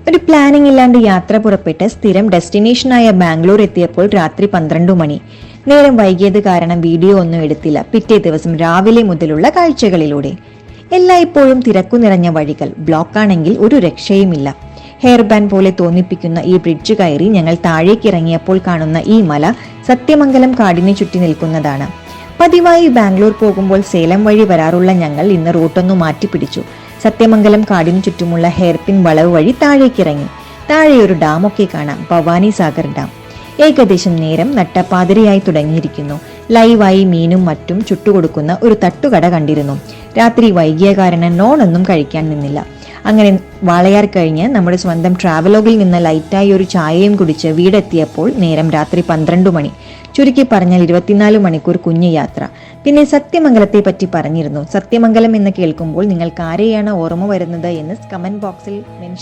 ഒരു പ്ലാനിംഗ് ഇല്ലാണ്ട് യാത്ര പുറപ്പെട്ട് സ്ഥിരം ഡെസ്റ്റിനേഷനായ ബാംഗ്ലൂർ എത്തിയപ്പോൾ രാത്രി 12 മണി. നേരം വൈകിയത് കാരണം വീഡിയോ ഒന്നും എടുത്തില്ല. പിറ്റേ ദിവസം രാവിലെ മുതലുള്ള കാഴ്ചകളിലൂടെ. എല്ലായ്പ്പോഴും തിരക്കു നിറഞ്ഞ വഴികൾ, ബ്ലോക്കാണെങ്കിൽ ഒരു രക്ഷയുമില്ല. ഹെയർ ബാൻഡ് പോലെ തോന്നിപ്പിക്കുന്ന ഈ ബ്രിഡ്ജ് കയറി ഞങ്ങൾ താഴേക്കിറങ്ങിയപ്പോൾ കാണുന്ന ഈ മല സത്യമംഗലം കാടിനെ ചുറ്റി നിൽക്കുന്നതാണ്. പതിവായി ബാംഗ്ലൂർ പോകുമ്പോൾ സേലം വഴി വരാറുള്ള ഞങ്ങൾ ഇന്ന് റൂട്ടൊന്നു മാറ്റിപ്പിടിച്ചു. സത്യമംഗലം കാടിനു ചുറ്റുമുള്ള ഹെയർപിൻ വളവ് വഴി താഴേക്കിറങ്ങി. താഴെ ഒരു ഡാമൊക്കെ കാണാം, ഭവാനി സാഗർ ഡാം. ഏകദേശം നേരം നട്ടപ്പാതിരയായി തുടങ്ങിയിരിക്കുന്നു. ലൈവായി മീനും മറ്റും ചുട്ടുകൊടുക്കുന്ന ഒരു തട്ടുകട കണ്ടിരുന്നു. രാത്രി വൈകിയ കാരണം നോണൊന്നും കഴിക്കാൻ നിന്നില്ല. അങ്ങനെ വാളയാർ കഴിഞ്ഞ് നമ്മുടെ സ്വന്തം ട്രാവലോഗിൽ നിന്ന് ലൈറ്റായി ഒരു ചായയും കുടിച്ച് വീടെത്തിയപ്പോൾ നേരം രാത്രി 12 മണി. ചുരുക്കി പറഞ്ഞാൽ 24 മണിക്കൂർ കുഞ്ഞു യാത്ര. പിന്നെ സത്യമംഗലത്തെ പറ്റി പറഞ്ഞിരുന്നു. സത്യമംഗലം എന്ന് കേൾക്കുമ്പോൾ നിങ്ങൾക്ക് ആരെയാണ് ഓർമ്മ വരുന്നത് എന്ന് കമന്റ് ബോക്സിൽ മെൻഷൻ